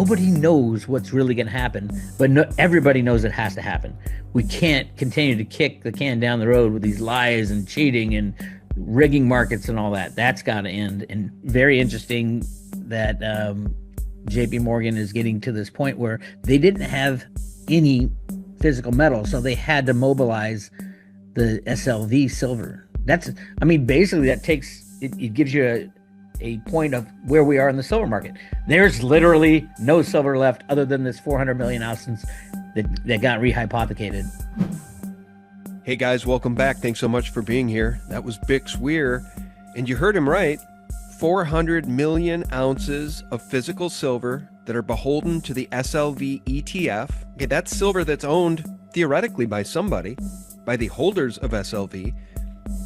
nobody knows what's really going to happen, but everybody knows it has to happen. We can't continue to kick the can down the road with these lies and cheating and rigging markets and all that. That's got to end. And very interesting that JP Morgan is getting to this point where they didn't have any physical metal, so they had to mobilize the SLV silver. Basically that takes it gives you a point of where we are in the silver market. There's literally no silver left other than this 400 million ounces that got rehypothecated. Hey guys, welcome back. Thanks so much for being here. That was Bix Weir, and you heard him right. 400 million ounces of physical silver that are beholden to the SLV ETF. Okay, that's silver that's owned theoretically by somebody, by the holders of SLV.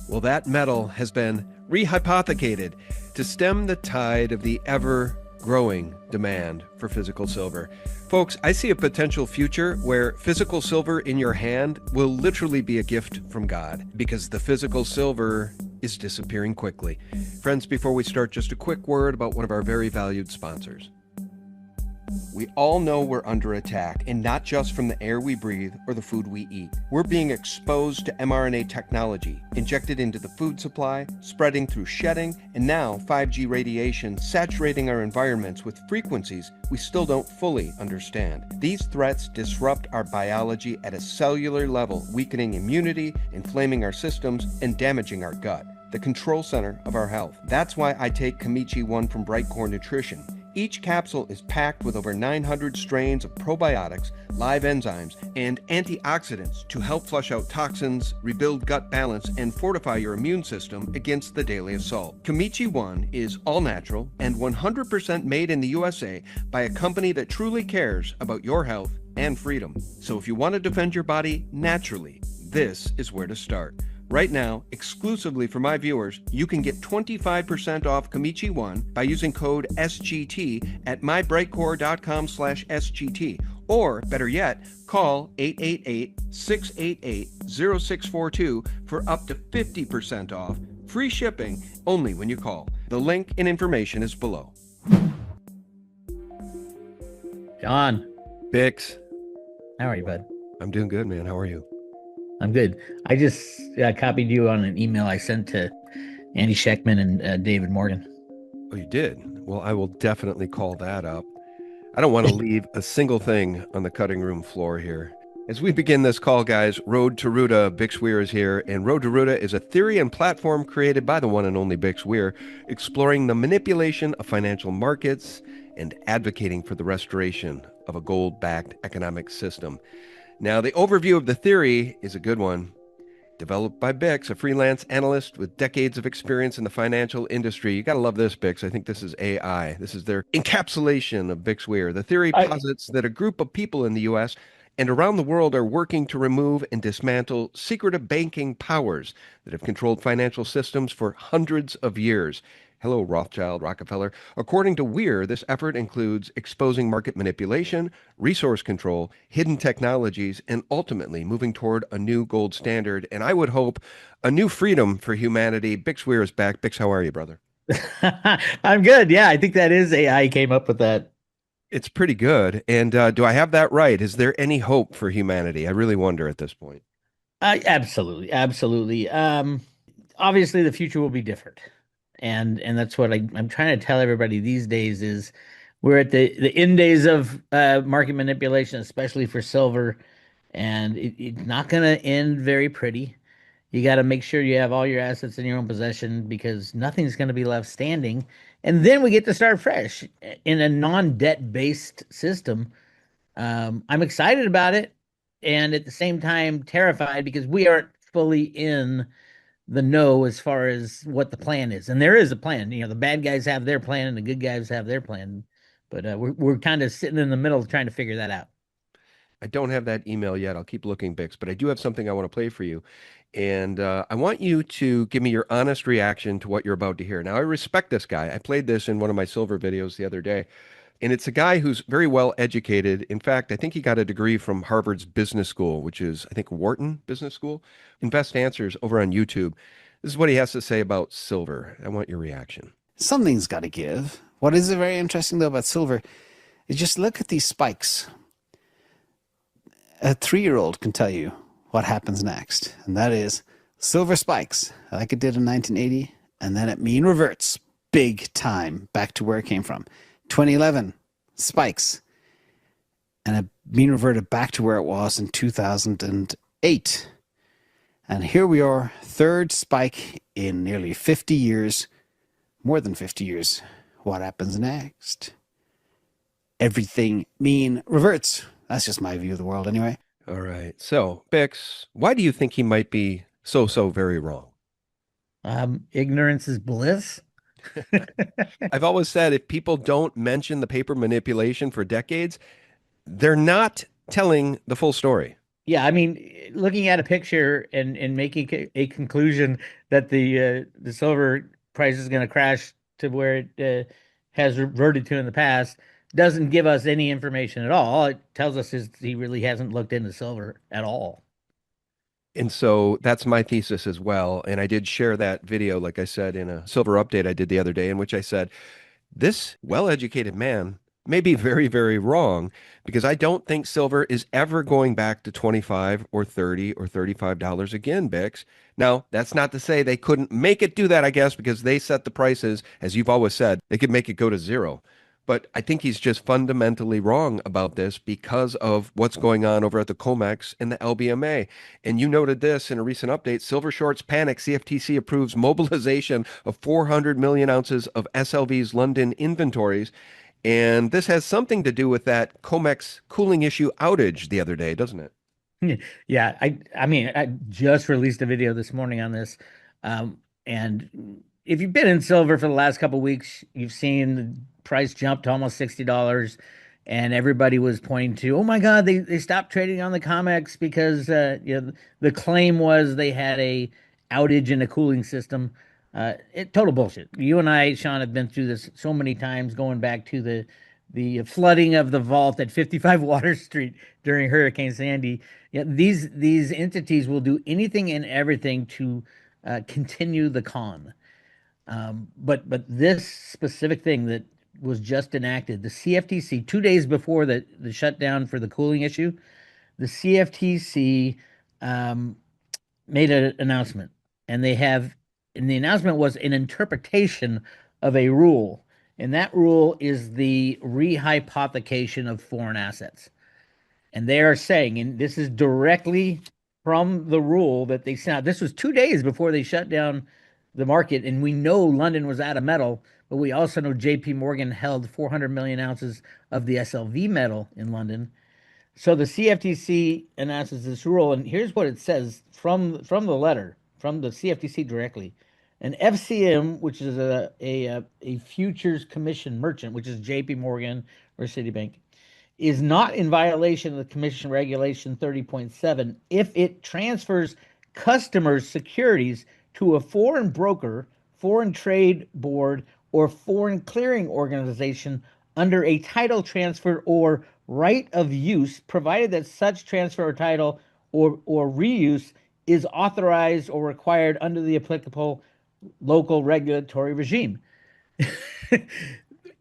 Well, that metal has been rehypothecated to stem the tide of the ever-growing demand for physical silver. Folks, I see a potential future where physical silver in your hand will literally be a gift from God because the physical silver is disappearing quickly. Friends, before we start, just a quick word about one of our very valued sponsors. We all know we're under attack, and not just from the air we breathe or the food we eat. We're being exposed to mRNA technology, injected into the food supply, spreading through shedding, and now 5G radiation saturating our environments with frequencies we still don't fully understand. These threats disrupt our biology at a cellular level, weakening immunity, inflaming our systems, and damaging our gut, the control center of our health. That's why I take Kamichi 1 from Bright Core Nutrition. Each capsule is packed with over 900 strains of probiotics, live enzymes, and antioxidants to help flush out toxins, rebuild gut balance, and fortify your immune system against the daily assault. Kamichi 1 is all natural and 100% made in the USA by a company that truly cares about your health and freedom. So if you want to defend your body naturally, this is where to start. Right now, exclusively for my viewers, you can get 25% off Kamichi 1 by using code SGT at mybrightcore.com/SGT. Or, better yet, call 888-688-0642 for up to 50% off. Free shipping only when you call. The link and information is below. John. Bix. How are you, bud? I'm doing good, man. How are you? I'm good. I just copied you on an email I sent to Andy Scheckman and David Morgan. Oh, you did? Well, I will definitely call that up. I don't want to leave a single thing on the cutting room floor here. As we begin this call, guys, Road to Ruta, Bix Weir is here, and Road to Ruta is a theory and platform created by the one and only Bix Weir, exploring the manipulation of financial markets and advocating for the restoration of a gold-backed economic system. Now, the overview of the theory is a good one. Developed by Bix, a freelance analyst with decades of experience in the financial industry. You got to love this, Bix. I think this is AI. This is their encapsulation of Bix Weir. The theory posits that a group of people in the U.S. and around the world are working to remove and dismantle secretive banking powers that have controlled financial systems for hundreds of years. Hello, Rothschild, Rockefeller. According to Weir, this effort includes exposing market manipulation, resource control, hidden technologies, and ultimately moving toward a new gold standard. And I would hope a new freedom for humanity. Bix Weir is back. Bix, how are you, brother? I'm good. Yeah, I think that is AI came up with that. It's pretty good. And do I have that right? Is there any hope for humanity? I really wonder at this point. Absolutely. Absolutely. Obviously, the future will be different. And that's what I'm trying to tell everybody these days is we're at the end days of market manipulation, especially for silver, and it's not going to end very pretty. You got to make sure you have all your assets in your own possession because nothing's going to be left standing. And then we get to start fresh in a non-debt based system. I'm excited about it, and at the same time terrified because we aren't fully in the know as far as what the plan is. And there is a plan. You know, the bad guys have their plan and the good guys have their plan. But we're kind of sitting in the middle trying to figure that out. I don't have that email yet. I'll keep looking, Bix, but I do have something I want to play for you. And I want you to give me your honest reaction to what you're about to hear. Now, I respect this guy. I played this in one of my silver videos the other day. And it's a guy who's very well educated. In fact, I think he got a degree from Harvard's business school, which is, I think, Wharton Business School. Invest Answers over on YouTube. This is what he has to say about silver. I want your reaction. Something's got to give. What is very interesting, though, about silver, You just look at these spikes. A 3-year-old can tell you what happens next, and that is silver spikes, like it did in 1980, and then it mean reverts big time back to where it came from. 2011 spikes, and it mean reverted back to where it was in 2008. And here we are, third spike in nearly 50 years, more than 50 years. What happens next? Everything mean reverts. That's just my view of the world anyway. All right. So, Bix, why do you think he might be so very wrong? Ignorance is bliss. I've always said if people don't mention the paper manipulation for decades, they're not telling the full story. Yeah, I mean, looking at a picture and making a conclusion that the silver price is going to crash to where it has reverted to in the past doesn't give us any information at all. All it tells us is he really hasn't looked into silver at all. And so that's my thesis as well. And I did share that video, like I said, in a silver update I did the other day, in which I said, this well-educated man may be very wrong because I don't think silver is ever going back to 25 or 30 or $35 again, Bix. Now, that's not to say they couldn't make it do that, I guess, because they set the prices, as you've always said, they could make it go to zero. But I think he's just fundamentally wrong about this because of what's going on over at the COMEX and the LBMA. And you noted this in a recent update, silver shorts panic. CFTC approves mobilization of 400 million ounces of SLV's London inventories. And this has something to do with that COMEX cooling issue outage the other day, doesn't it? Yeah, I mean, I just released a video this morning on this. And if you've been in silver for the last couple of weeks, you've seen the price jump to almost $60, and everybody was pointing to, oh my God, they stopped trading on the COMEX because the claim was they had a outage in the cooling system. Total bullshit. You and I, Sean, have been through this so many times, going back to the flooding of the vault at 55 Water Street during Hurricane Sandy. Yeah, these entities will do anything and everything to continue the con. But this specific thing that was just enacted, the CFTC, 2 days before the shutdown for the cooling issue, the CFTC made an announcement, and and the announcement was an interpretation of a rule, and that rule is the rehypothecation of foreign assets. And they are saying, and this is directly from the rule that they sent out. This was 2 days before they shut down the market, and we know London was out of metal, but we also know JP Morgan held 400 million ounces of the SLV metal in London. So the CFTC announces this rule, and here's what it says from the letter from the CFTC directly. An FCM, which is a futures commission merchant, which is JP Morgan or Citibank, is not in violation of the Commission Regulation 30.7 if it transfers customers' securities to a foreign broker, foreign trade board, or foreign clearing organization under a title transfer or right of use, provided that such transfer or title or reuse is authorized or required under the applicable local regulatory regime.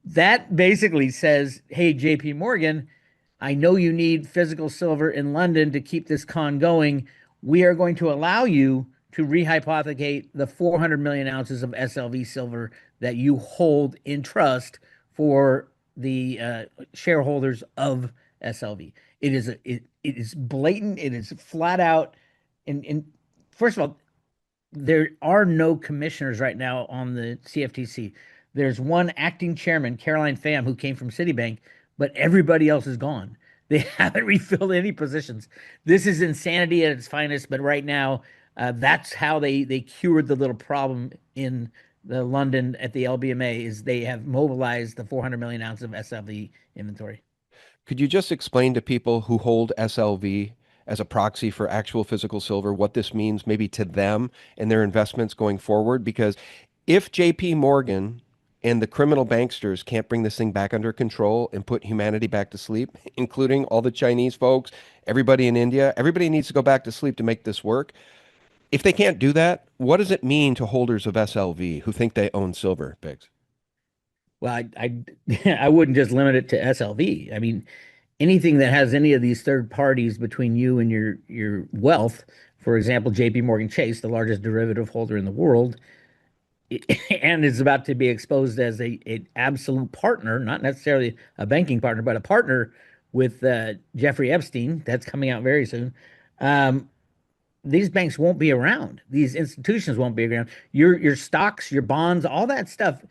That basically says, hey, JP Morgan, I know you need physical silver in London to keep this con going. We are going to allow you to rehypothecate the 400 million ounces of SLV silver that you hold in trust for the shareholders of SLV. It is blatant. It is flat out. And first of all, there are no commissioners right now on the CFTC. There's one acting chairman, Caroline Pham, who came from Citibank, but everybody else is gone. They haven't refilled any positions. This is insanity at its finest. But right now, that's how they cured the little problem in the London at the LBMA is they have mobilized the 400 million ounces of SLV inventory. Could you just explain to people who hold SLV as a proxy for actual physical silver what this means maybe to them and their investments going forward? Because if JP Morgan and the criminal banksters can't bring this thing back under control and put humanity back to sleep, including all the Chinese folks, everybody in India, everybody needs to go back to sleep to make this work. If they can't do that, what does it mean to holders of SLV who think they own silver, Biggs? Well, I wouldn't just limit it to SLV. I mean, anything that has any of these third parties between you and your wealth, for example, JP Morgan Chase, the largest derivative holder in the world, and is about to be exposed as a absolute partner, not necessarily a banking partner, but a partner with Jeffrey Epstein. That's coming out very soon. Um, these banks won't be around. These institutions won't be around. Your stocks, your bonds, all that stuff.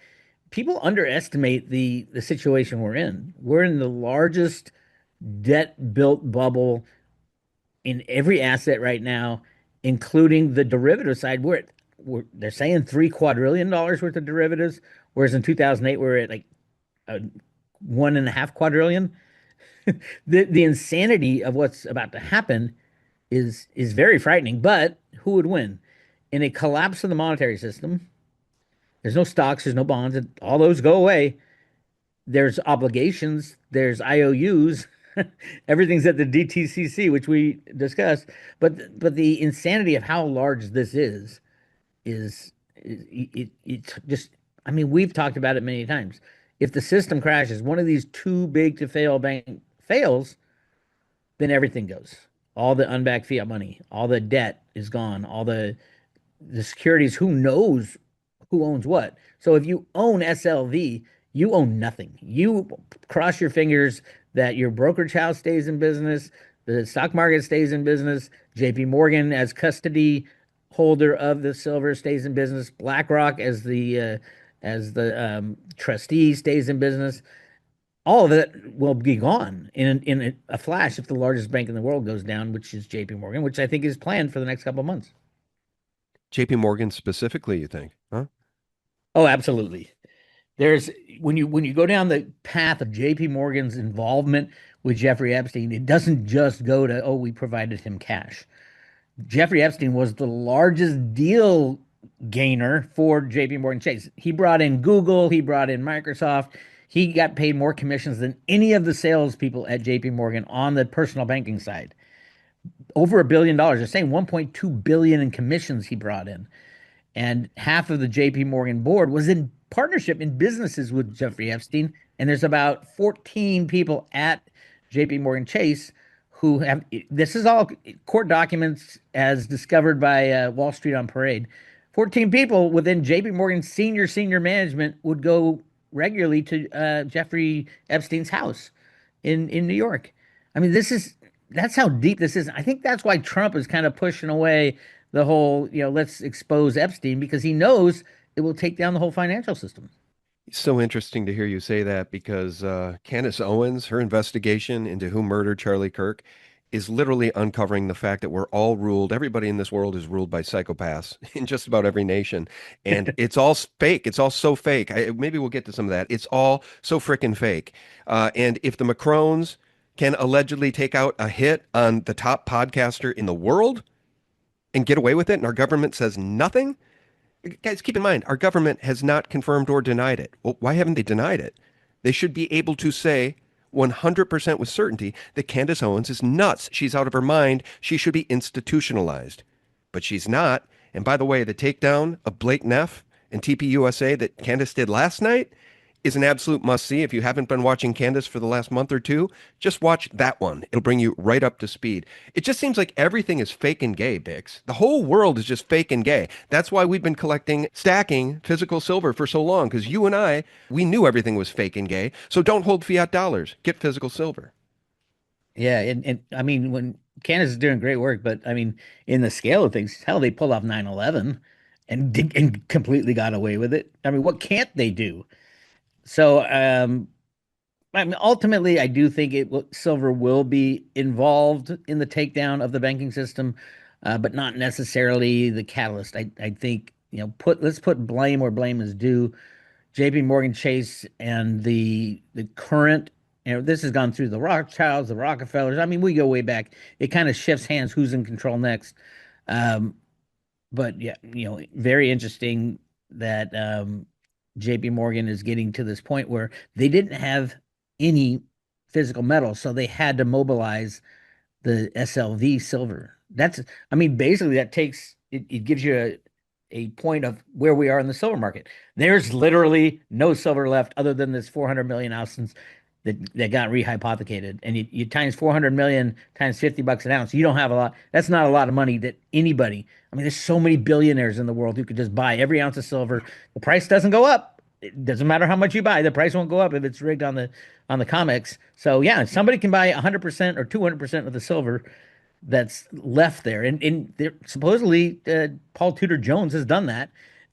People underestimate the situation we're in. We're in the largest debt built bubble in every asset right now, including the derivative side. They're saying $3 quadrillion worth of derivatives, whereas in 2008 we're at like a 1.5 quadrillion. The insanity of what's about to happen is very frightening. But who would win in a collapse of the monetary system? There's no stocks, there's no bonds, all those go away. There's obligations, there's IOUs, everything's at the DTCC, which we discussed. But the insanity of how large this is it's just. I mean, we've talked about it many times. If the system crashes, one of these too big to fail bank fails, then everything goes. All the unbacked fiat money, all the debt is gone, all the securities, who knows who owns what. So if you own SLV, you own nothing. You cross your fingers that your brokerage house stays in business, the stock market stays in business, JP Morgan as custody holder of the silver stays in business, BlackRock as the trustee stays in business. All of it will be gone in a flash if the largest bank in the world goes down, which is JP Morgan, which I think is planned for the next couple of months. JP Morgan specifically, you think? Huh? Oh, absolutely. There's when you go down the path of JP Morgan's involvement with Jeffrey Epstein, it doesn't just go to, oh, we provided him cash. Jeffrey Epstein was the largest deal gainer for JP Morgan Chase. He brought in Google, he brought in Microsoft. He got paid more commissions than any of the salespeople at JP Morgan on the personal banking side. Over $1 billion. They're saying 1.2 billion in commissions he brought in, and half of the JP Morgan board was in partnership in businesses with Jeffrey Epstein. And there's about 14 people at JP Morgan Chase who have, this is all court documents as discovered by Wall Street on Parade. 14 people within JP Morgan senior management would go regularly to Jeffrey Epstein's house in New York. I mean, that's how deep this is. I think that's why Trump is kind of pushing away the whole, let's expose Epstein, because he knows it will take down the whole financial system. It's so interesting to hear you say that because Candace Owens, her investigation into who murdered Charlie Kirk is literally uncovering the fact that we're all ruled, everybody in this world is ruled by psychopaths in just about every nation. And it's all fake. It's all so fake. Maybe we'll get to some of that. It's all so freaking fake. And if the Macrons can allegedly take out a hit on the top podcaster in the world and get away with it, and our government says nothing, guys, keep in mind, our government has not confirmed or denied it. Well, why haven't they denied it? They should be able to say 100% with certainty that Candace Owens is nuts. She's out of her mind. She should be institutionalized. But she's not. And by the way, the takedown of Blake Neff and TPUSA that Candace did last night is an absolute must-see. If you haven't been watching Candace for the last month or two, just watch that one. It'll bring you right up to speed. It just seems like everything is fake and gay, Bix. The whole world is just fake and gay. That's why we've been stacking physical silver for so long, because you and I, we knew everything was fake and gay. So don't hold fiat dollars. Get physical silver. Yeah, and I mean, when Canada's is doing great work, but I mean, in the scale of things, hell, they pulled off 9/11 and completely got away with it. I mean, what can't they do? So, I mean, ultimately, I do think silver will be involved in the takedown of the banking system, but not necessarily the catalyst. I think, let's put blame where blame is due. JP Morgan Chase and the current, this has gone through the Rothschilds, the Rockefellers. I mean, we go way back. It kind of shifts hands who's in control next. Um, but yeah, very interesting that JP Morgan is getting to this point where they didn't have any physical metal, so they had to mobilize the SLV silver. I mean, basically that takes it gives you a point of where we are in the silver market. There's literally no silver left other than this 400 million ounces that got rehypothecated. And you times 400 million times $50 an ounce, you don't have a lot. That's not a lot of money that anybody, I mean, there's so many billionaires in the world who could just buy every ounce of silver. The price doesn't go up. It doesn't matter how much you buy. The price won't go up if it's rigged on the comics. So yeah, somebody can buy 100% or 200% of the silver that's left there. And supposedly Paul Tudor Jones has done that,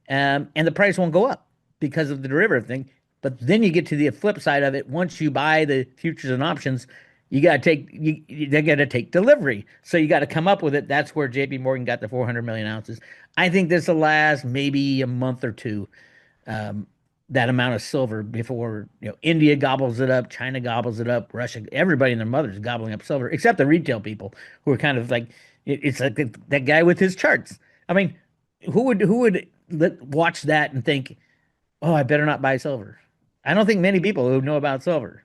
and the price won't go up because of the derivative thing. But then you get to the flip side of it. Once you buy the futures and options, they got to take delivery. So you got to come up with it. That's where J.P. Morgan got the 400 million ounces. I think this will last maybe a month or two. Um, that amount of silver before India gobbles it up, China gobbles it up, Russia, everybody and their mothers gobbling up silver, except the retail people who are kind of like it's like that guy with his charts. I mean, who would watch that and think, oh, I better not buy silver? I don't think many people who know about silver,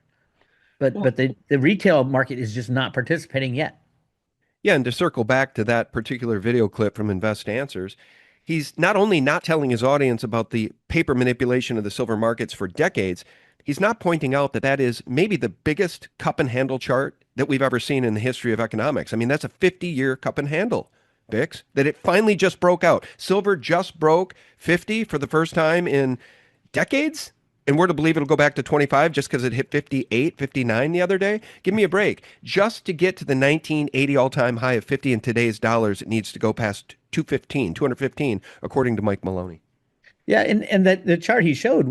but Well, the retail market is just not participating yet. yeah, and to circle back to that particular video clip from Invest Answers, he's not only not telling his audience about the paper manipulation of the silver markets for decades, he's not pointing out that that is maybe the biggest cup and handle chart that we've ever seen in the history of economics. I mean, that's a 50-year cup and handle, Bix, that it finally just broke out. Silver just broke 50 for the first time in decades. And we're to believe it'll go back to 25 just because it hit 58, 59 the other day. Give me a break. Just to get to the 1980 all-time high of 50 in today's dollars, it needs to go past 215, according to Mike Maloney. Yeah, and that the chart he showed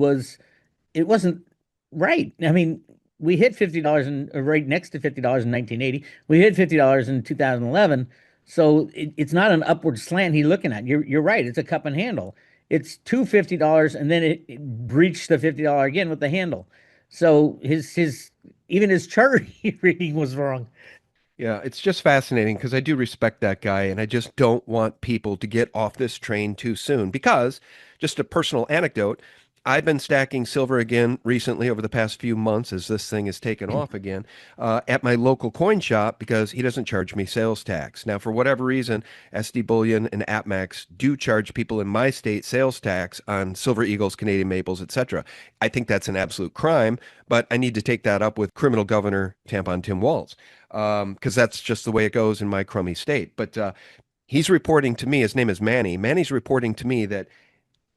it wasn't right. I mean, we hit $50 and right next to $50 in 1980. We hit $50 in 2011. So it's not an upward slant he's looking at. You're right. It's a cup and handle. It's $250 and then it breached the $50 again with the handle. So his even his chart reading was wrong. Yeah, it's just fascinating because I do respect that guy and I just don't want people to get off this train too soon. Because, just a personal anecdote, I've been stacking silver again recently over the past few months as this thing has taken off again at my local coin shop because he doesn't charge me sales tax. Now, for whatever reason, SD Bullion and AppMax do charge people in my state sales tax on Silver Eagles, Canadian Maples, etc. I think that's an absolute crime, but I need to take that up with criminal governor Tampon Tim Walz because that's just the way it goes in my crummy state. But he's reporting to me, his name is Manny. Manny's reporting to me that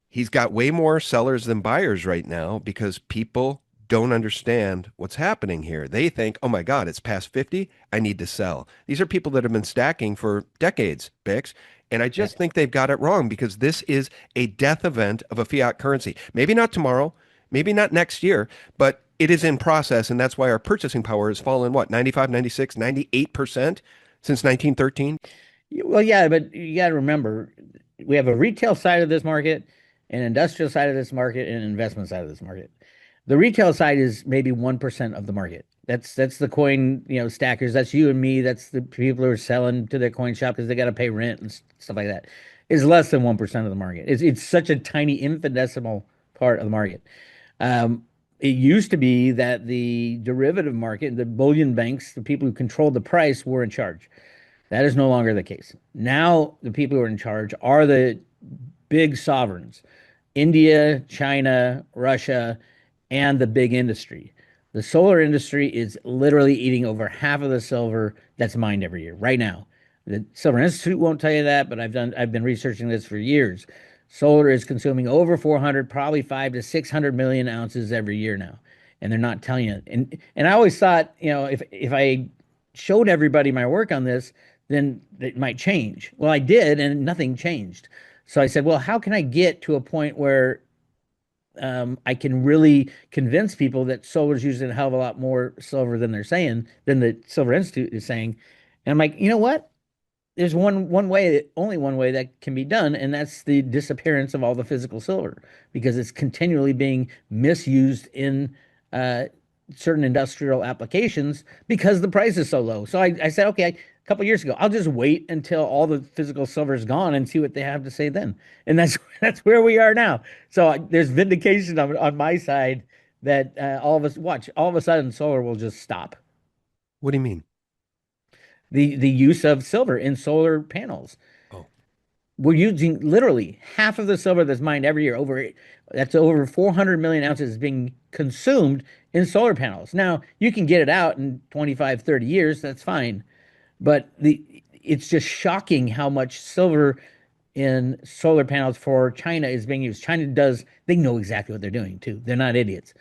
he's got way more sellers than buyers right now because people don't understand what's happening here. They think, oh my God, it's past 50. I need to sell. These are people that have been stacking for decades, Bix. And I just think they've got it wrong because this is a death event of a fiat currency. Maybe not tomorrow, maybe not next year, but it is in process. And that's why our purchasing power has fallen, what, 95, 96, 98% since 1913? Well, yeah, but you got to remember, we have a retail side of this market, an industrial side of this market, and an investment side of this market. The retail side is maybe 1% of the market. That's the coin, stackers. That's you and me. That's the people who are selling to their coin shop because they got to pay rent and stuff like that. Is less than 1% of the market. It's such a tiny infinitesimal part of the market. It used to be that the derivative market, the bullion banks, the people who controlled the price were in charge. That is no longer the case. Now, the people who are in charge are the big sovereigns: India, China, Russia, and the big industry. The solar industry is literally eating over half of the silver that's mined every year, right now. The Silver Institute won't tell you that, but I've been researching this for years. Solar is consuming over 400, probably 5 to 600 million ounces every year now, and they're not telling you. And I always thought, if I showed everybody my work on this, then it might change. Well, I did, and nothing changed. So I said, well, how can I get to a point where I can really convince people that solar is using a hell of a lot more silver than they're saying, than the Silver Institute is saying? And I'm like, you know what? There's one way, only one way that can be done, and that's the disappearance of all the physical silver because it's continually being misused in uh, certain industrial applications because the price is so low. So I said, okay, a couple years ago, I'll just wait until all the physical silver is gone and see what they have to say then. And that's that's where we are now. So there's vindication on my side that all of a sudden solar will just stop What do you mean? the use of silver in solar panels. Oh. we're using literally half of the silver that's mined every year. That's over 400 million ounces being consumed in solar panels. Now, you can get it out in 25, 30 years, that's fine. But it's just shocking how much silver in solar panels for China is being used. They know exactly what they're doing too. They're not idiots.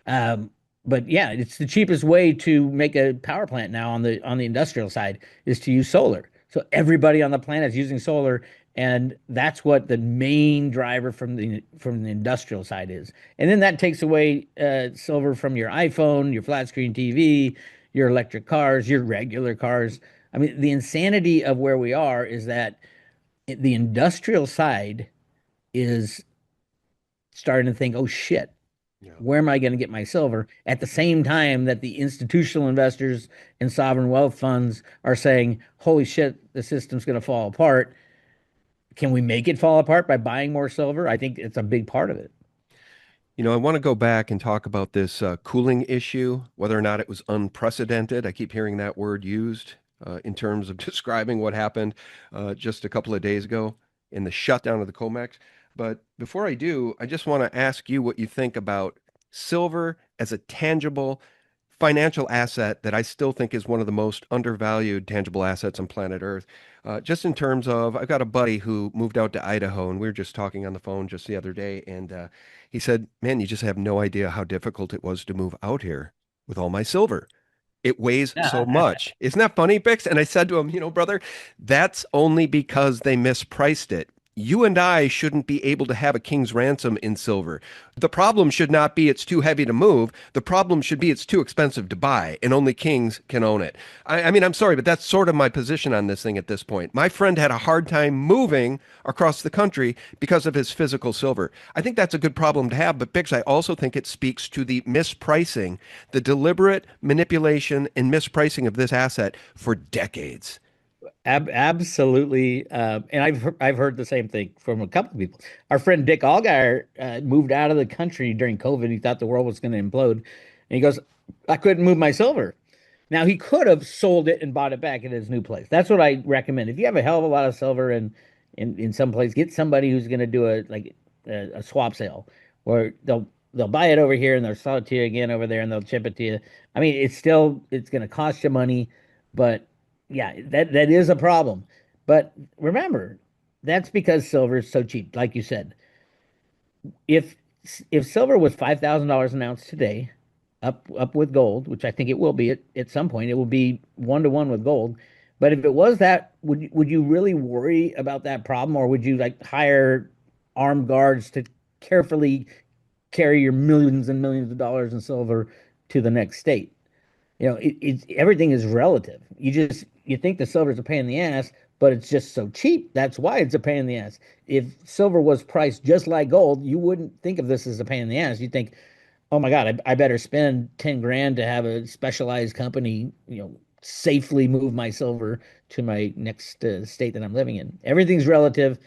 Um, but yeah, it's the cheapest way to make a power plant now on the industrial side is to use solar. So everybody on the planet is using solar, and that's what the main driver from the industrial side is. And then that takes away silver from your iPhone, your flat screen TV, your electric cars, your regular cars. I mean, the insanity of where we are is that the industrial side is starting to think, oh shit, Yeah. where am I going to get my silver? At the same time that the institutional investors and sovereign wealth funds are saying, holy shit, the system's going to fall apart. Can we make it fall apart by buying more silver? I think it's a big part of it. I want to go back and talk about this cooling issue, whether or not it was unprecedented. I keep hearing that word used in terms of describing what happened just a couple of days ago in the shutdown of the COMEX. But before I do, I just want to ask you what you think about silver as a tangible financial asset that I still think is one of the most undervalued tangible assets on planet Earth. Just in terms of, I've got a buddy who moved out to Idaho, and we were just talking on the phone just the other day, and he said, "Man, you just have no idea how difficult it was to move out here with all my silver. It weighs so much." Isn't that funny, Bix? And I said to him, brother, that's only because they mispriced it. You and I shouldn't be able to have a king's ransom in silver. The problem should not be it's too heavy to move. The problem should be it's too expensive to buy, and only kings can own it. I mean, I'm sorry, but that's sort of my position on this thing at this point. My friend had a hard time moving across the country because of his physical silver. I think that's a good problem to have, but Biggs, I also think it speaks to the mispricing, the deliberate manipulation and mispricing of this asset for decades. Absolutely, and I've heard the same thing from a couple of people. Our friend Dick Allgaier moved out of the country during COVID. He thought the world was going to implode, and he goes, "I couldn't move my silver." Now he could have sold it and bought it back at his new place. That's what I recommend. If you have a hell of a lot of silver in some place, get somebody who's going to do a swap sale, where they'll buy it over here and they'll sell it to you again over there and they'll chip it to you. I mean, it's going to cost you money, but yeah, that is a problem. But remember, that's because silver is so cheap. Like you said, if if silver was $5,000 an ounce today, up with gold, which I think it will be at some point, it will be 1 to 1 with gold. But if it was that, would you really worry about that problem, or would you like hire armed guards to carefully carry your millions and millions of dollars in silver to the next state? Everything is relative. You think the silver is a pain in the ass, but it's just so cheap. That's why it's a pain in the ass. If silver was priced just like gold, you wouldn't think of this as a pain in the ass. You think, oh my God, I better spend 10 grand to have a specialized company, safely move my silver to my next state that I'm living in. Everything's relative.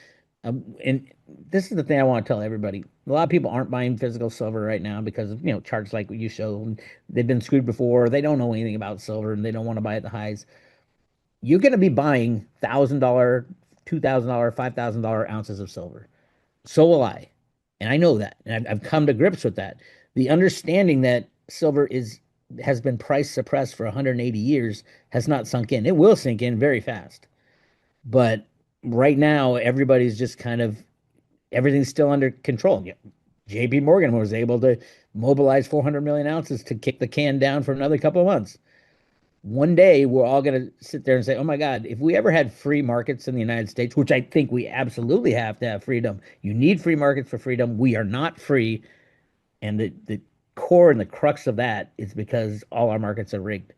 And this is the thing I want to tell everybody. A lot of people aren't buying physical silver right now because of, charts like what you show. They've been screwed before. They don't know anything about silver and they don't want to buy at the highs. You're going to be buying $1,000, $2,000, $5,000 ounces of silver. So will I. And I know that. And I've come to grips with that. The understanding that silver has been price suppressed for 180 years has not sunk in. It will sink in very fast. But right now, everybody's just kind of everything's still under control. Yeah, JP Morgan was able to mobilize 400 million ounces to kick the can down for another couple of months. One day, we're all going to sit there and say, oh my God, if we ever had free markets in the United States, which I think we absolutely have to have freedom, you need free markets for freedom. We are not free. And the core and the crux of that is because all our markets are rigged.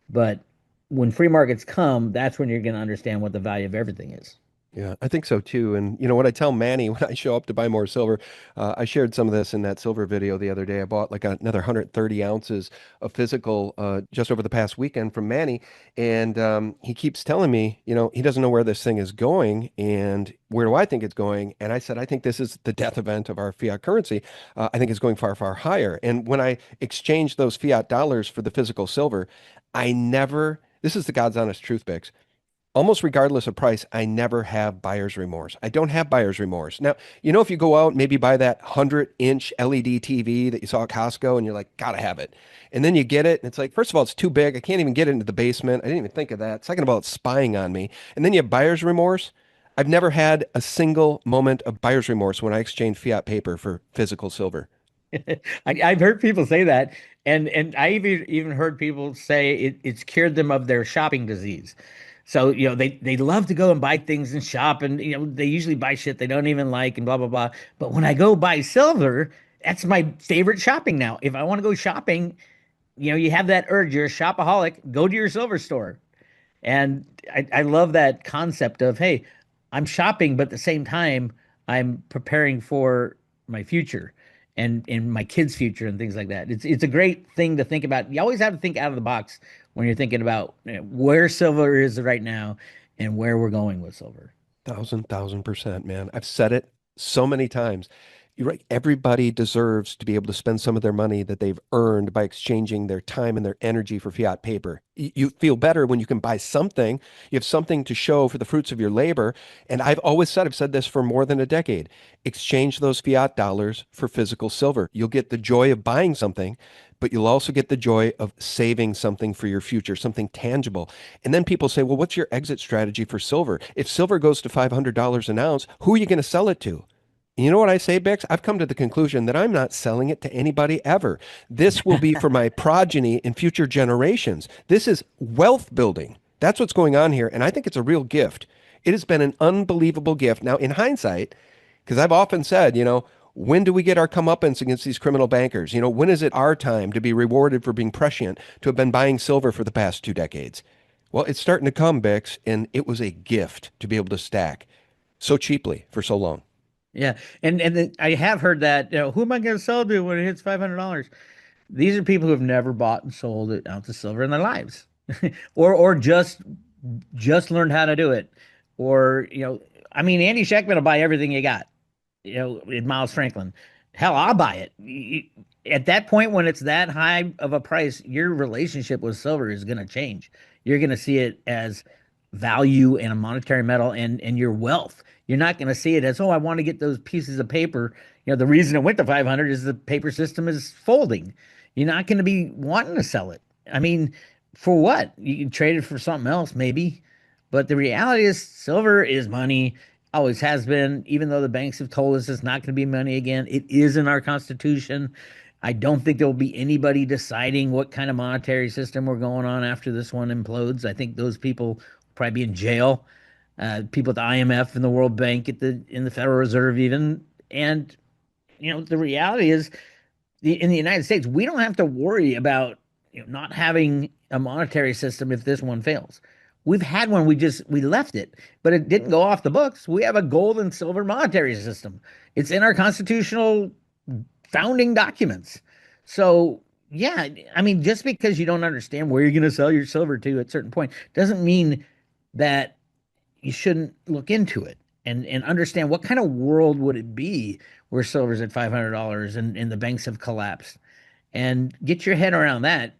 But when free markets come, that's when you're going to understand what the value of everything is. Yeah, I think so too. And what I tell Manny when I show up to buy more silver, I shared some of this in that silver video the other day. I bought like another 130 ounces of physical just over the past weekend from Manny, and he keeps telling me, he doesn't know where this thing is going, and where do I think it's going? And I said, I think this is the death event of our fiat currency. I think it's going far, far higher. And when I exchanged those fiat dollars for the physical silver, I never. This is the God's honest truth, Bix. almost regardless of price, I never have buyer's remorse. I don't have buyer's remorse. Now, if you go out and maybe buy that 100-inch LED TV that you saw at Costco and you're like, gotta have it. And then you get it and it's like, first of all, it's too big. I can't even get it into the basement. I didn't even think of that. Second of all, it's spying on me. And then you have buyer's remorse. I've never had a single moment of buyer's remorse when I exchange fiat paper for physical silver. I've heard people say that, and I even heard people say it's cured them of their shopping disease. So, they love to go and buy things and shop, and they usually buy shit they don't even like and blah blah blah. But when I go buy silver, that's my favorite shopping now. If I want to go shopping, you have that urge, you're a shopaholic, go to your silver store. And I love that concept of, hey, I'm shopping, but at the same time, I'm preparing for my future and my kids' future and things like that. It's a great thing to think about. You always have to think out of the box when you're thinking about where silver is right now and where we're going with silver. Thousand percent, man. I've said it so many times. You're right. Everybody deserves to be able to spend some of their money that they've earned by exchanging their time and their energy for fiat paper. You feel better when you can buy something. You have something to show for the fruits of your labor. And I've said this for more than a decade. Exchange those fiat dollars for physical silver. You'll get the joy of buying something, but you'll also get the joy of saving something for your future, something tangible. And then people say, well, what's your exit strategy for silver? If silver goes to $500 an ounce, who are you going to sell it to? And you know what I say, Bix? I've come to the conclusion that I'm not selling it to anybody ever. This will be for my progeny and future generations. This is wealth building. That's what's going on here. And I think it's a real gift. It has been an unbelievable gift. Now, in hindsight, because I've often said, when do we get our comeuppance against these criminal bankers? When is it our time to be rewarded for being prescient, to have been buying silver for the past 2 decades? Well, it's starting to come, Bix, and it was a gift to be able to stack so cheaply for so long. Yeah, and I have heard that, who am I going to sell to when it hits $500? These are people who have never bought and sold an ounce of silver in their lives, or just learned how to do it, or I mean, Andy Scheckman will buy everything you got, in Miles Franklin. Hell, I'll buy it. At that point, when it's that high of a price, your relationship with silver is going to change. You're going to see it as value and a monetary metal and your wealth. You're not going to see it as, oh, I want to get those pieces of paper. The reason it went to 500 is the paper system is folding. You're not going to be wanting to sell it. I mean, for what? You can trade it for something else, maybe. But the reality is, silver is money, always has been, even though the banks have told us it's not going to be money again. It is in our Constitution. I don't think there will be anybody deciding what kind of monetary system we're going on after this one implodes. I think those people will probably be in jail. People at the IMF and the World Bank in the Federal Reserve even. And the reality is, in the United States, we don't have to worry about not having a monetary system if this one fails. We've had one, we left it, but it didn't go off the books. We have a gold and silver monetary system. It's in our constitutional founding documents. So yeah, I mean, just because you don't understand where you're going to sell your silver to at a certain point doesn't mean that you shouldn't look into it and understand what kind of world would it be where silver's at $500 and the banks have collapsed, and get your head around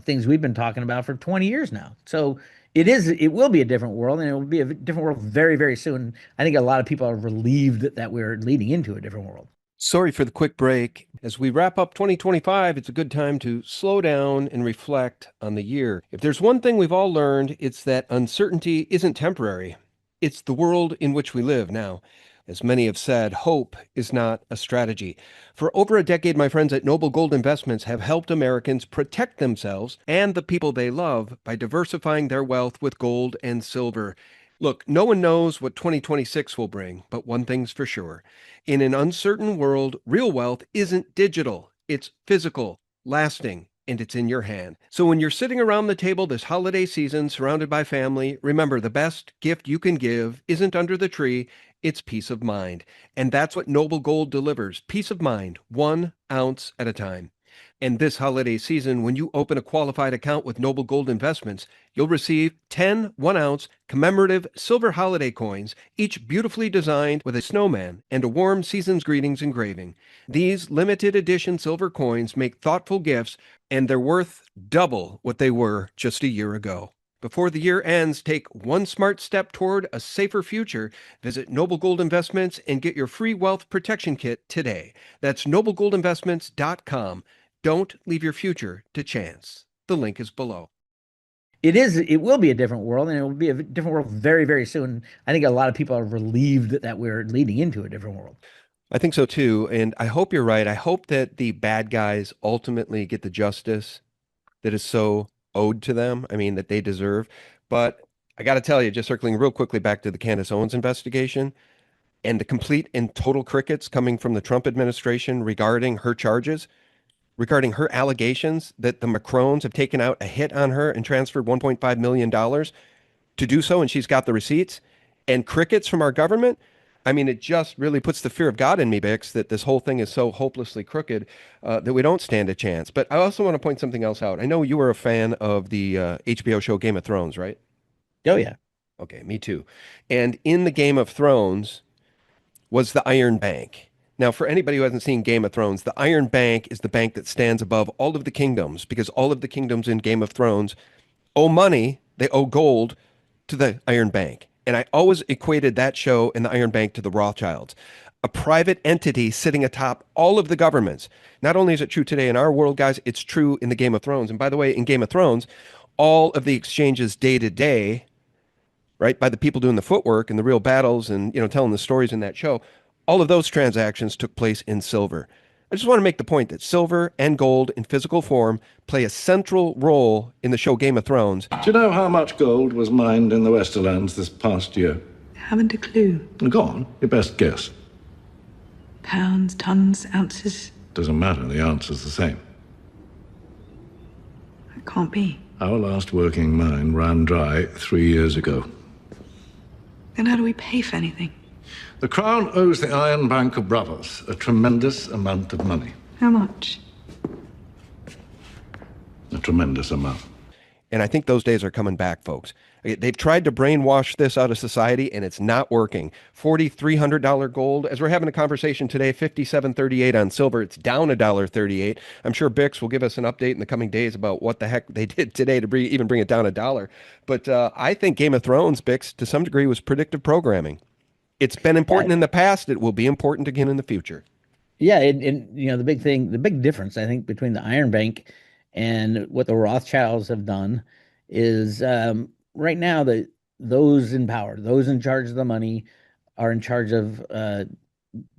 things we've been talking about for 20 years now. So it will be a different world, and it will be a different world very, very soon. I think a lot of people are relieved that we're leading into a different world. Sorry for the quick break. As we wrap up 2025, it's a good time to slow down and reflect on the year. If there's one thing we've all learned, it's that uncertainty isn't temporary. It's the world in which we live now. As many have said, hope is not a strategy. For over a decade, my friends at Noble Gold Investments have helped Americans protect themselves and the people they love by diversifying their wealth with gold and silver. Look, no one knows what 2026 will bring, but one thing's for sure. In an uncertain world, real wealth isn't digital. It's physical, lasting, and it's in your hand. So when you're sitting around the table this holiday season surrounded by family, remember the best gift you can give isn't under the tree, it's peace of mind. And that's what Noble Gold delivers, peace of mind, 1 ounce at a time. And this holiday season, when you open a qualified account with Noble Gold Investments, you'll receive 10 1-ounce commemorative silver holiday coins, each beautifully designed with a snowman and a warm season's greetings engraving. These limited edition silver coins make thoughtful gifts, and they're worth double what they were just a year ago. Before the year ends, take one smart step toward a safer future. Visit Noble Gold Investments and get your free wealth protection kit today. That's noblegoldinvestments.com. Don't leave your future to chance. The link is below. It will be a different world, and it will be a different world very, very soon. I think a lot of people are relieved that we're leading into a different world. I think so too. And I hope you're right. I hope that the bad guys ultimately get the justice that is so owed to them. I mean, that they deserve. But I got to tell you, just circling real quickly back to the Candace Owens investigation and the complete and total crickets coming from the Trump administration regarding her charges, regarding her allegations that the Macrons have taken out a hit on her and transferred $1.5 million to do so, and she's got the receipts, and crickets from our government. I mean, it just really puts the fear of God in me, Bix, that this whole thing is so hopelessly crooked that we don't stand a chance. But I also want to point something else out. I know you were a fan of the HBO show Game of Thrones, right? Oh yeah. Okay, me too. And in the Game of Thrones was the Iron Bank. Now, for anybody who hasn't seen Game of Thrones, the Iron Bank is the bank that stands above all of the kingdoms because all of the kingdoms in Game of Thrones owe money, they owe gold to the Iron Bank. And I always equated that show and the Iron Bank to the Rothschilds, a private entity sitting atop all of the governments. Not only is it true today in our world, guys, it's true in the Game of Thrones. And by the way, in Game of Thrones, all of the exchanges day to day, right, by the people doing the footwork and the real battles and, telling the stories in that show, all of those transactions took place in silver. I just want to make the point that silver and gold in physical form play a central role in the show Game of Thrones. Do you know how much gold was mined in the Westerlands this past year? Haven't a clue. Go on, your best guess. Pounds, tons, ounces. Doesn't matter, the answer's the same. It can't be. Our last working mine ran dry 3 years ago. Then how do we pay for anything? The Crown owes the Iron Bank of Brothers a tremendous amount of money. How much? A tremendous amount. And I think those days are coming back, folks. They've tried to brainwash this out of society, and it's not working. $4,300 gold. As we're having a conversation today, $57.38 on silver. It's down $1.38. I'm sure Bix will give us an update in the coming days about what the heck they did today to even bring it down $1. But I think Game of Thrones, Bix, to some degree, was predictive programming. It's been important in the past. It will be important again in the future. Yeah, and the big difference I think between the Iron Bank and what the Rothschilds have done is right now those in power, those in charge of the money, are in charge of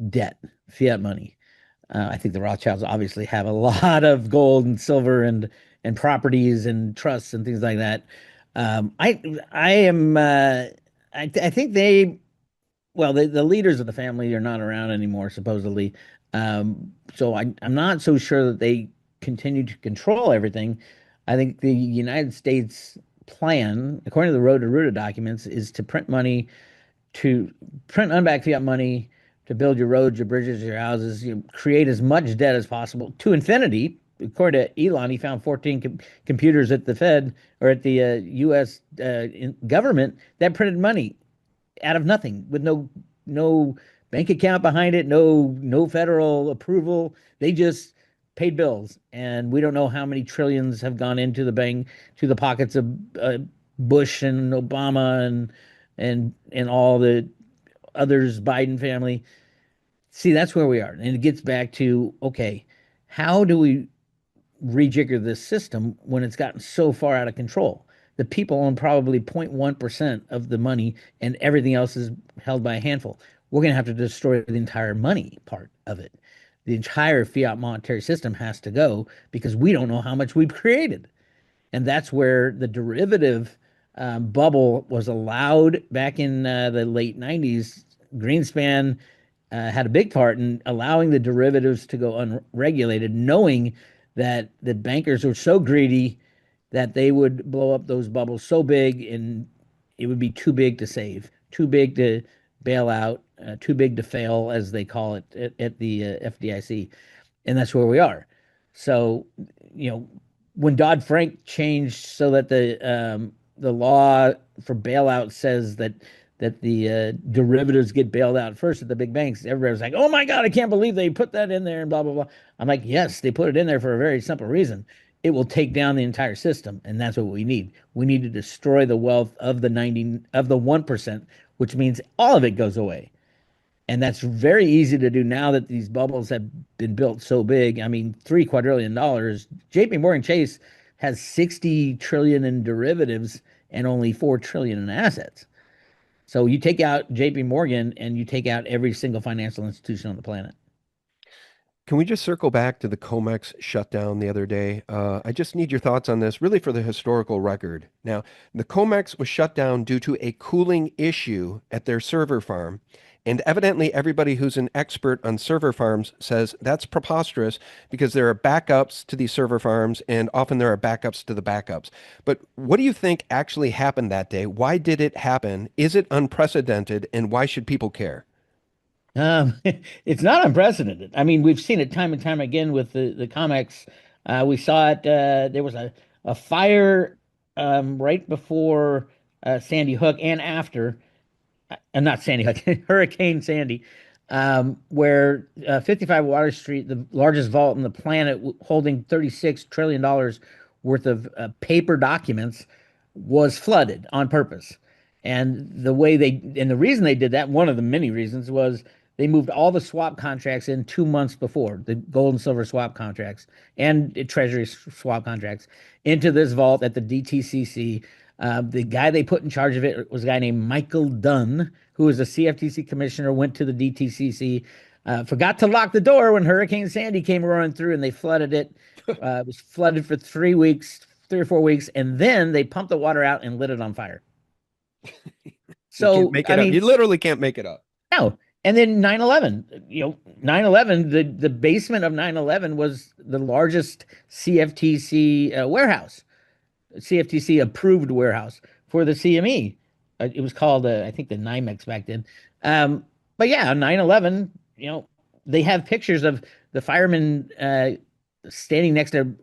debt, fiat money. I think the Rothschilds obviously have a lot of gold and silver and properties and trusts and things like that. I think the leaders of the family are not around anymore, supposedly. So I'm not so sure that they continue to control everything. I think the United States plan, according to the Road to Ruta documents, is to print unbacked fiat money to build your roads, your bridges, your houses, create as much debt as possible to infinity. According to Elon, he found 14 computers at the Fed or at the U.S. Government that printed money out of nothing with no bank account behind it, no federal approval. They just paid bills, and we don't know how many trillions have gone into the pockets of Bush and Obama and all the others, Biden family. See, that's where we are, and it gets back to, okay, how do we rejigger this system when it's gotten so far out of control? The people own probably 0.1% of the money, and everything else is held by a handful. We're going to have to destroy the entire money part of it. The entire fiat monetary system has to go because we don't know how much we've created. And that's where the derivative bubble was allowed back in the late 90s. Greenspan had a big part in allowing the derivatives to go unregulated, knowing that the bankers were so greedy that they would blow up those bubbles so big, and it would be too big to save, too big to bail out, too big to fail, as they call it at the FDIC. And that's where we are. So, when Dodd-Frank changed so that the law for bailout says that the derivatives get bailed out first at the big banks, everybody was like, oh my God, I can't believe they put that in there and blah, blah, blah. I'm like, yes, they put it in there for a very simple reason. it will take down the entire system, and that's what we need. We need to destroy the wealth of the 90 of the 1%, which means all of it goes away. And that's very easy to do now that these bubbles have been built so big. I mean, $3 quadrillion. JP Morgan Chase has 60 trillion in derivatives and only 4 trillion in assets. So you take out JP Morgan and you take out every single financial institution on the planet. Can we just circle back to the COMEX shutdown the other day? I just need your thoughts on this, really for the historical record. Now, the COMEX was shut down due to a cooling issue at their server farm. And evidently, everybody who's an expert on server farms says that's preposterous because there are backups to these server farms, and often there are backups to the backups. But what do you think actually happened that day? Why did it happen? Is it unprecedented? And why should people care? It's not unprecedented. I mean, we've seen it time and time again with the comics. We saw it. There was a fire right before Sandy Hook and after, not Sandy Hook, Hurricane Sandy, where 55 Water Street, the largest vault in the planet, holding $36 trillion worth of paper documents, was flooded on purpose. And the reason they did that, one of the many reasons, was they moved all the swap contracts in 2 months before, the gold and silver swap contracts and treasury swap contracts, into this vault at the DTCC. The guy they put in charge of it was a guy named Michael Dunn, who was a CFTC commissioner, went to the DTCC, forgot to lock the door when Hurricane Sandy came roaring through and they flooded it. It was flooded for 3 weeks, 3 or 4 weeks, and then they pumped the water out and lit it on fire. You So, can't make it I up. mean, You literally can't make it up. no. And then 9/11, 9/11, the basement of 9/11 was the largest CFTC warehouse, CFTC approved warehouse for the CME. It was called, I think, the NYMEX back then. But yeah, on 9/11, they have pictures of the firemen standing next to